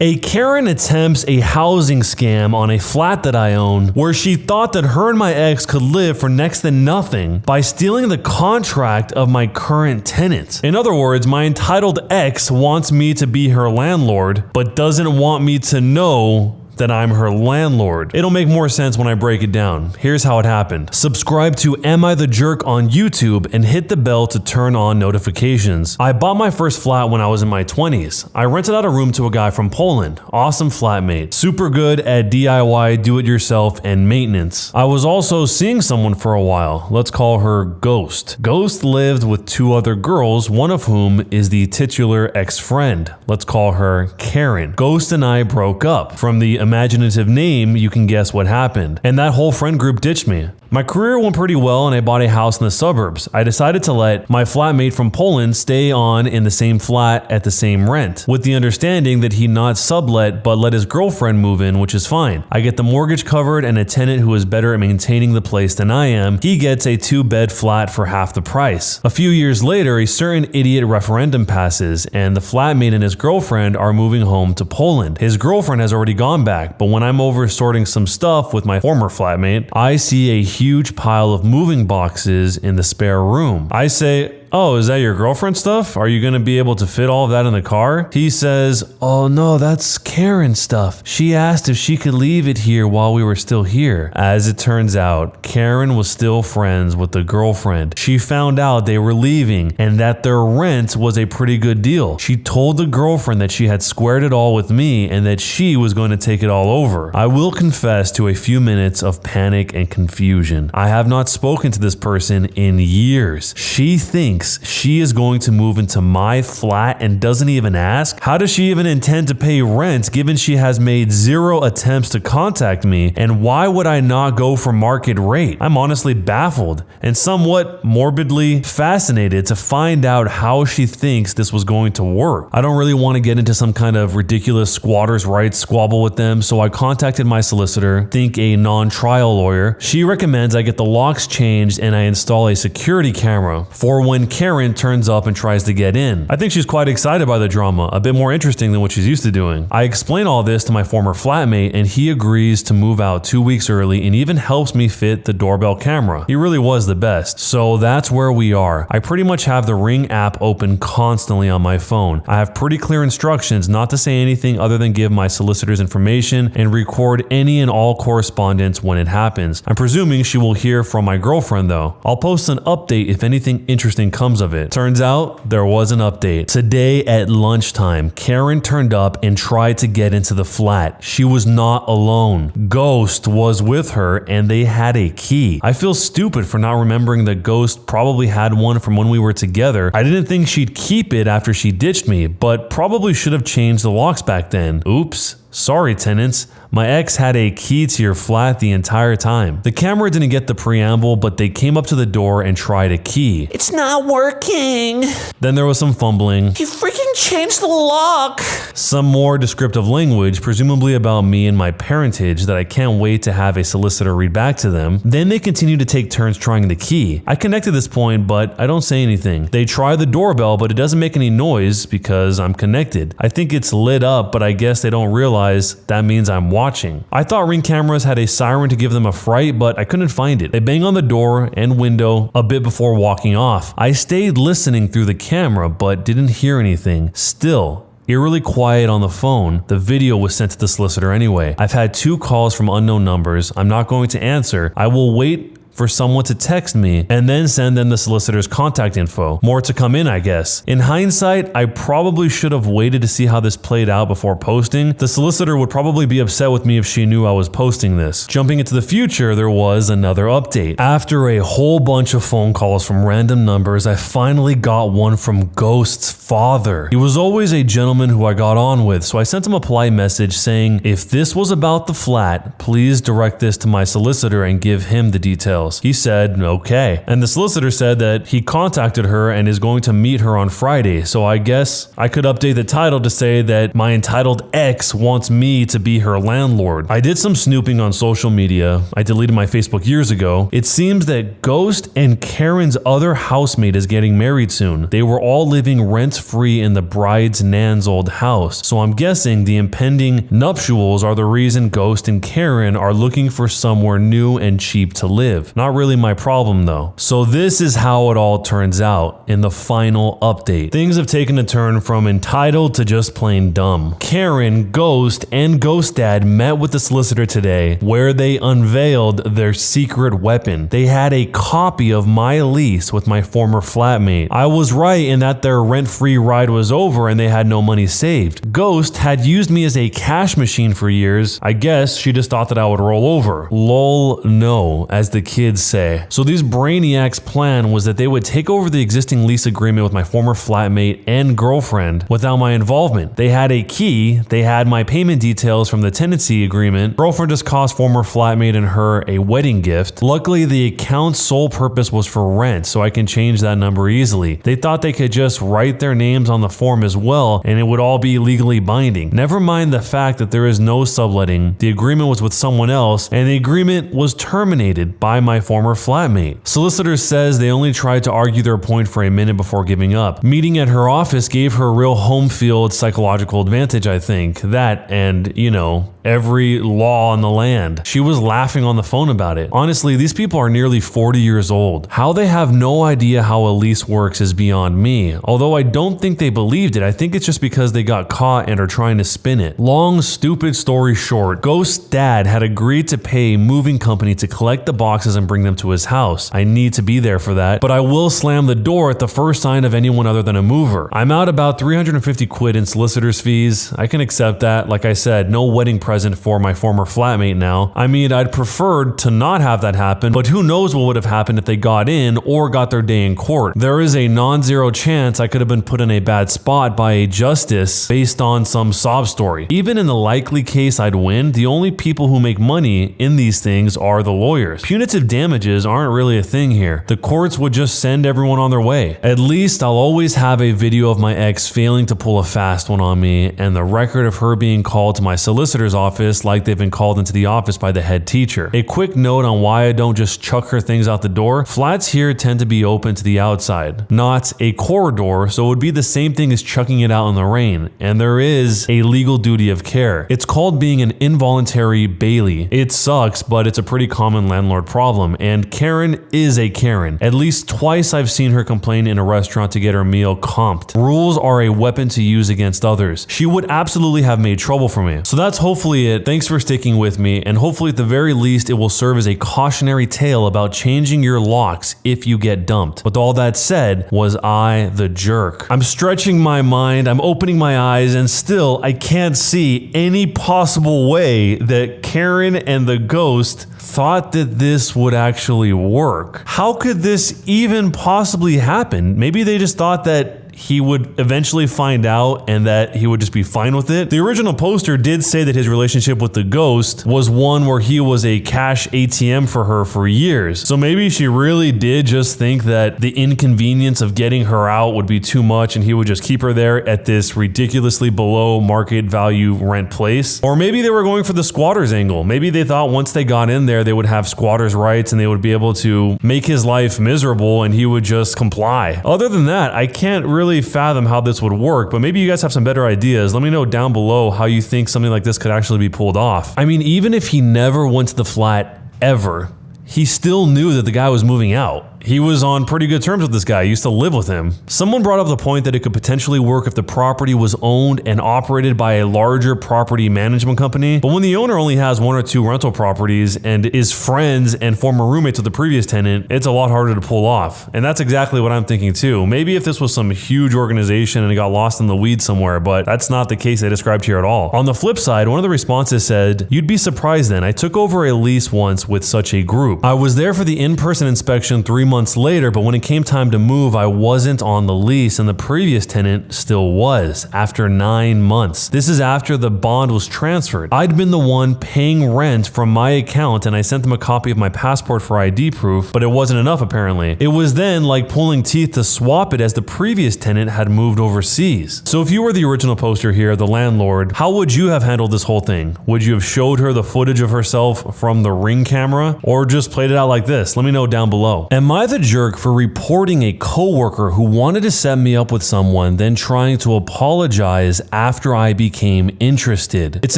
A Karen attempts a housing scam on a flat that I own where she thought that her and my ex could live for next to nothing by stealing the contract of my current tenant. In other words, my entitled ex wants me to be her landlord, but doesn't want me to know that I'm her landlord. It'll make more sense when I break it down. Here's how it happened. Subscribe to Am I the Jerk on YouTube and hit the bell to turn on notifications. I bought my first flat when I was in my 20s. I rented out a room to a guy from Poland. Awesome flatmate. Super good at DIY, do-it-yourself, and maintenance. I was also seeing someone for a while. Let's call her Ghost. Ghost lived with two other girls, one of whom is the titular ex-friend. Let's call her Karen. Ghost and I broke up. From the imaginative name, you can guess what happened. And that whole friend group ditched me. My career went pretty well and I bought a house in the suburbs. I decided to let my flatmate from Poland stay on in the same flat at the same rent, with the understanding that he not sublet but let his girlfriend move in, which is fine. I get the mortgage covered and a tenant who is better at maintaining the place than I am. He gets a 2-bed flat for half the price. A few years later, a certain idiot referendum passes and the flatmate and his girlfriend are moving home to Poland. His girlfriend has already gone back, but when I'm over sorting some stuff with my former flatmate, I see a huge pile of moving boxes in the spare room. I say, "Oh, is that your girlfriend stuff? Are you gonna be able to fit all of that in the car?" He says, "Oh no, that's Karen's stuff. She asked if she could leave it here while we were still here." As it turns out, Karen was still friends with the girlfriend. She found out they were leaving and that their rent was a pretty good deal. She told the girlfriend that she had squared it all with me and that she was going to take it all over. I will confess to a few minutes of panic and confusion. I have not spoken to this person in years. She thinks she is going to move into my flat and doesn't even ask? How does she even intend to pay rent given she has made 0 attempts to contact me? And why would I not go for market rate? I'm honestly baffled and somewhat morbidly fascinated to find out how she thinks this was going to work. I don't really want to get into some kind of ridiculous squatters' rights squabble with them, so I contacted my solicitor, think a non-trial lawyer. She recommends I get the locks changed and I install a security camera for when Karen turns up and tries to get in. I think she's quite excited by the drama, a bit more interesting than what she's used to doing. I explain all this to my former flatmate and he agrees to move out 2 weeks early and even helps me fit the doorbell camera. He really was the best. So that's where we are. I pretty much have the Ring app open constantly on my phone. I have pretty clear instructions not to say anything other than give my solicitor's information and record any and all correspondence when it happens. I'm presuming she will hear from my girlfriend though. I'll post an update if anything interesting comes of it. Turns out there was an update. Today at lunchtime, Karen turned up and tried to get into the flat. She was not alone. Ghost was with her and they had a key. I feel stupid for not remembering that Ghost probably had one from when we were together. I didn't think she'd keep it after she ditched me, but probably should have changed the locks back then. Oops. Sorry, tenants. My ex had a key to your flat the entire time. The camera didn't get the preamble, but they came up to the door and tried a key. "It's not working." Then there was some fumbling. "You freaking changed the lock." Some more descriptive language, presumably about me and my parentage, that I can't wait to have a solicitor read back to them. Then they continue to take turns trying the key. I connect to this point, but I don't say anything. They try the doorbell, but it doesn't make any noise because I'm connected. I think it's lit up, but I guess they don't realize that means I'm watching. I thought Ring cameras had a siren to give them a fright, but I couldn't find it. They bang on the door and window a bit before walking off. I stayed listening through the camera, but didn't hear anything. Still, eerily quiet on the phone. The video was sent to the solicitor anyway. I've had 2 calls from unknown numbers. I'm not going to answer. I will wait for someone to text me and then send them the solicitor's contact info. More to come in, I guess. In hindsight, I probably should have waited to see how this played out before posting. The solicitor would probably be upset with me if she knew I was posting this. Jumping into the future, there was another update. After a whole bunch of phone calls from random numbers, I finally got one from Ghost's father. He was always a gentleman who I got on with, so I sent him a polite message saying, if this was about the flat, please direct this to my solicitor and give him the details. details. He said, okay. And the solicitor said that he contacted her and is going to meet her on Friday. So I guess I could update the title to say that my entitled ex wants me to be her landlord. I did some snooping on social media. I deleted my Facebook years ago. It seems that Ghost and Karen's other housemate is getting married soon. They were all living rent-free in the bride's nan's old house. So I'm guessing the impending nuptials are the reason Ghost and Karen are looking for somewhere new and cheap to live. Not really my problem though. So this is how it all turns out in the final update. Things have taken a turn from entitled to just plain dumb. Karen, Ghost, and Ghost Dad met with the solicitor today where they unveiled their secret weapon. They had a copy of my lease with my former flatmate. I was right in that their rent-free ride was over and they had no money saved. Ghost had used me as a cash machine for years. I guess she just thought that I would roll over. Lol, no, as the kids say. So these brainiacs' plan was that they would take over the existing lease agreement with my former flatmate and girlfriend without my involvement. They had a key, they had my payment details from the tenancy agreement. Girlfriend just cost former flatmate and her a wedding gift. Luckily, the account's sole purpose was for rent, so I can change that number easily. They thought they could just write their names on the form as well, and it would all be legally binding. Never mind the fact that there is no subletting, the agreement was with someone else, and the agreement was terminated by my former flatmate. Solicitor says they only tried to argue their point for a minute before giving up. Meeting at her office gave her a real home field psychological advantage, I think. That and, you know, every law on the land. She was laughing on the phone about it. Honestly, these people are nearly 40 years old. How they have no idea how a lease works is beyond me. Although I don't think they believed it, I think it's just because they got caught and are trying to spin it. Long, stupid story short, Ghost's dad had agreed to pay a moving company to collect the boxes and bring them to his house. I need to be there for that, but I will slam the door at the first sign of anyone other than a mover. I'm out about 350 quid in solicitor's fees. I can accept that. Like I said, no wedding present for my former flatmate now. I mean, I'd preferred to not have that happen, but who knows what would have happened if they got in or got their day in court. There is a non-zero chance I could have been put in a bad spot by a justice based on some sob story. Even in the likely case I'd win, the only people who make money in these things are the lawyers. Punitive damages aren't really a thing here. The courts would just send everyone on their way. At least I'll always have a video of my ex failing to pull a fast one on me and the record of her being called to my solicitor's office like they've been called into the office by the head teacher. A quick note on why I don't just chuck her things out the door. Flats here tend to be open to the outside, not a corridor, so it would be the same thing as chucking it out in the rain, and there is a legal duty of care. It's called being an involuntary bailee. It sucks, but it's a pretty common landlord problem, and Karen is a Karen. At least twice I've seen her complain in a restaurant to get her meal comped. Rules are a weapon to use against others. She would absolutely have made trouble for me. So that's hopefully it. Thanks for sticking with me, and hopefully at the very least it will serve as a cautionary tale about changing your locks if you get dumped. With all that said, was I the jerk? I'm stretching my mind, I'm opening my eyes, and still I can't see any possible way that Karen and the ghost thought that this would actually work. How could this even possibly happen? Maybe they just thought that he would eventually find out and that he would just be fine with it. The original poster did say that his relationship with the ghost was one where he was a cash ATM for her for years. So maybe she really did just think that the inconvenience of getting her out would be too much and he would just keep her there at this ridiculously below market value rent place. Or maybe they were going for the squatters angle. Maybe they thought once they got in there, they would have squatters rights and they would be able to make his life miserable and he would just comply. Other than that, I can't really fathom how this would work, but maybe you guys have some better ideas. Let me know down below how you think something like this could actually be pulled off. I mean, even if he never went to the flat ever, he still knew that the guy was moving out. He was on pretty good terms with this guy. He used to live with him. Someone brought up the point that it could potentially work if the property was owned and operated by a larger property management company. But when the owner only has one or two rental properties and is friends and former roommates with the previous tenant, it's a lot harder to pull off. And that's exactly what I'm thinking too. Maybe if this was some huge organization and it got lost in the weeds somewhere, but that's not the case they described here at all. On the flip side, one of the responses said, "You'd be surprised then. I took over a lease once with such a group. I was there for the in-person inspection 3 months later, but when it came time to move, I wasn't on the lease and the previous tenant still was, after 9 months. This is after the bond was transferred. I'd been the one paying rent from my account and I sent them a copy of my passport for ID proof, but it wasn't enough apparently. It was then like pulling teeth to swap it as the previous tenant had moved overseas. So if you were the original poster here, the landlord, how would you have handled this whole thing? Would you have showed her the footage of herself from the Ring camera or just played it out like this? Let me know down below. Am I the jerk for reporting a coworker who wanted to set me up with someone, then trying to apologize after I became interested? It's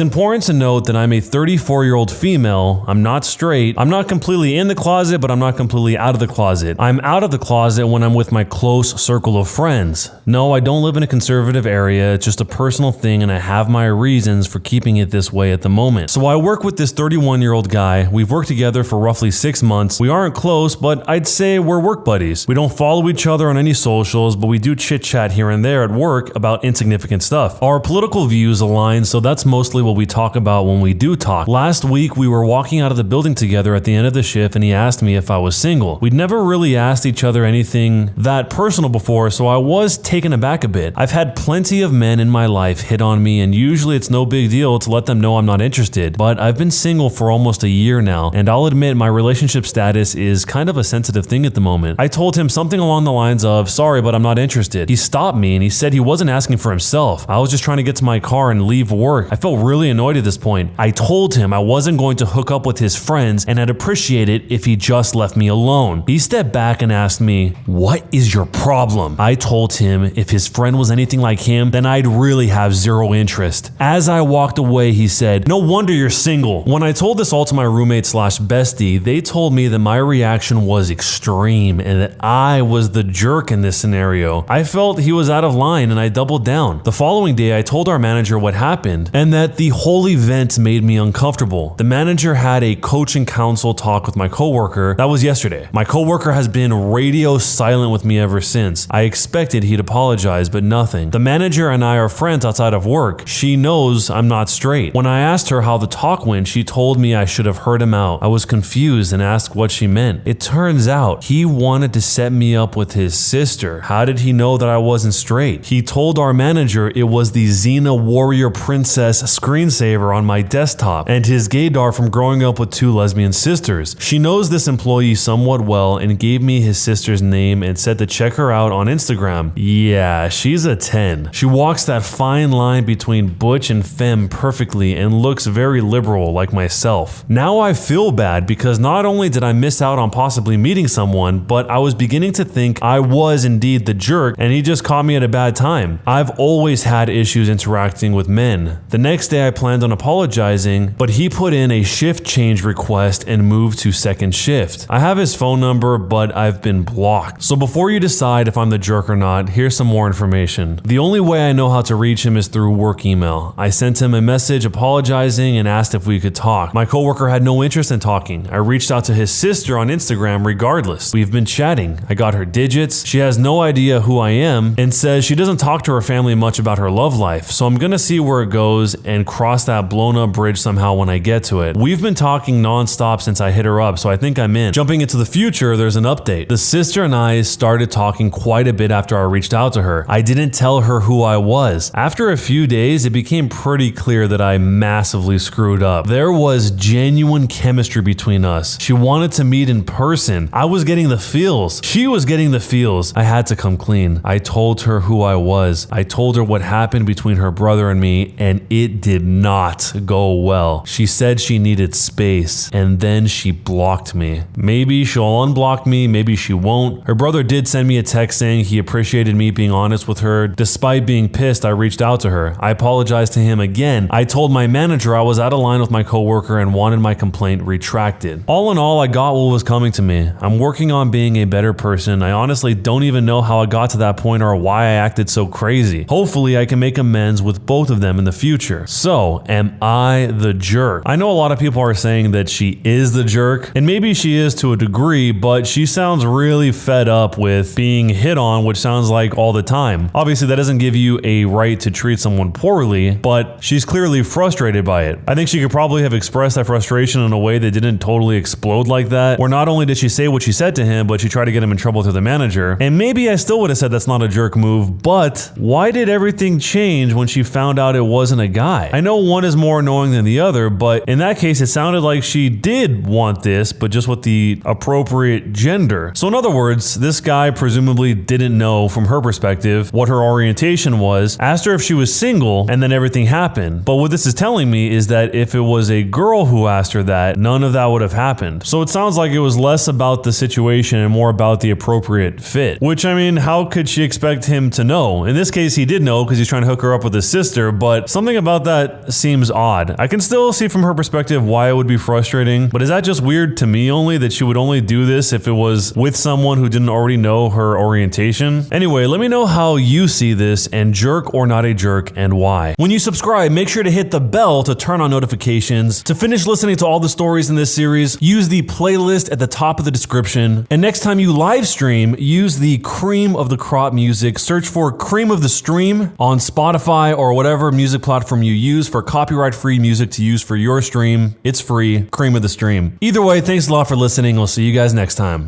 important to note that I'm a 34-year-old female. I'm not straight. I'm not completely in the closet, but I'm not completely out of the closet. I'm out of the closet when I'm with my close circle of friends. No, I don't live in a conservative area. It's just a personal thing and I have my reasons for keeping it this way at the moment. So I work with this 31-year-old guy. We've worked together for roughly 6 months. We aren't close, but I'd say we're work buddies. We don't follow each other on any socials, but we do chit chat here and there at work about insignificant stuff. Our political views align, so that's mostly what we talk about when we do talk. Last week, we were walking out of the building together at the end of the shift and he asked me if I was single. We'd never really asked each other anything that personal before, so I was taken aback a bit. I've had plenty of men in my life hit on me and usually it's no big deal to let them know I'm not interested, but I've been single for almost a year now and I'll admit my relationship status is kind of a sensitive thing at the moment. I told him something along the lines of, sorry, but I'm not interested. He stopped me and he said he wasn't asking for himself. I was just trying to get to my car and leave work. I felt really annoyed at this point. I told him I wasn't going to hook up with his friends and I'd appreciate it if he just left me alone. He stepped back and asked me, what is your problem? I told him if his friend was anything like him, then I'd really have zero interest. As I walked away, he said, no wonder you're single. When I told this all to my roommate slash bestie, they told me that my reaction was extreme and that I was the jerk in this scenario. I felt he was out of line and I doubled down. The following day, I told our manager what happened and that the whole event made me uncomfortable. The manager had a coaching council talk with my coworker. That was yesterday. My coworker has been radio silent with me ever since. I expected he'd apologize, but nothing. The manager and I are friends outside of work. She knows I'm not straight. When I asked her how the talk went, she told me I should have heard him out. I was confused and asked what she meant. It turns out he wanted to set me up with his sister. How did he know that I wasn't straight? He told our manager it was the Xena Warrior Princess screensaver on my desktop and his gaydar from growing up with 2 lesbian sisters. She knows this employee somewhat well and gave me his sister's name and said to check her out on Instagram. Yeah, she's a 10. She walks that fine line between butch and femme perfectly and looks very liberal like myself. Now I feel bad because not only did I miss out on possibly meeting someone, but I was beginning to think I was indeed the jerk and he just caught me at a bad time. I've always had issues interacting with men. The next day I planned on apologizing, but he put in a shift change request and moved to second shift. I have his phone number, but I've been blocked. So before you decide if I'm the jerk or not, here's some more information. The only way I know how to reach him is through work email. I sent him a message apologizing and asked if we could talk. My coworker had no interest in talking. I reached out to his sister on Instagram regardless. We've been chatting. I got her digits. She has no idea who I am and says she doesn't talk to her family much about her love life. So I'm gonna see where it goes and cross that blown up bridge somehow when I get to it. We've been talking nonstop since I hit her up, so I think I'm in. Jumping into the future, there's an update. The sister and I started talking quite a bit after I reached out to her. I didn't tell her who I was. After a few days, it became pretty clear that I massively screwed up. There was genuine chemistry between us. She wanted to meet in person. I was getting the feels. She was getting the feels. I had to come clean. I told her who I was. I told her what happened between her brother and me, and it did not go well. She said she needed space, and then she blocked me. Maybe she'll unblock me, maybe she won't. Her brother did send me a text saying he appreciated me being honest with her. Despite being pissed, I reached out to her. I apologized to him again. I told my manager I was out of line with my coworker and wanted my complaint retracted. All in all, I got what was coming to me. I'm working on being a better person. I honestly don't even know how I got to that point or why I acted so crazy. Hopefully, I can make amends with both of them in the future. So, am I the jerk? I know a lot of people are saying that she is the jerk, and maybe she is to a degree, but she sounds really fed up with being hit on, which sounds like all the time. Obviously, that doesn't give you a right to treat someone poorly, but she's clearly frustrated by it. I think she could probably have expressed that frustration in a way that didn't totally explode like that, where not only did she say what she said said to him, but she tried to get him in trouble through the manager. And maybe I still would have said that's not a jerk move, but why did everything change when she found out it wasn't a guy? I know one is more annoying than the other, but in that case, it sounded like she did want this, but just with the appropriate gender. So in other words, this guy presumably didn't know from her perspective what her orientation was, asked her if she was single, and then everything happened. But what this is telling me is that if it was a girl who asked her that, none of that would have happened. So it sounds like it was less about the situation and more about the appropriate fit. Which, I mean, how could she expect him to know? In this case, he did know because he's trying to hook her up with his sister, but something about that seems odd. I can still see from her perspective why it would be frustrating, but is that just weird to me only that she would only do this if it was with someone who didn't already know her orientation? Anyway, let me know how you see this and jerk or not a jerk and why. When you subscribe, make sure to hit the bell to turn on notifications. To finish listening to all the stories in this series, use the playlist at the top of the description. And next time you live stream, use the cream of the crop music. Search for Cream of the Stream on Spotify or whatever music platform you use for copyright-free music to use for your stream. It's free. Cream of the Stream. Either way, thanks a lot for listening. We'll see you guys next time.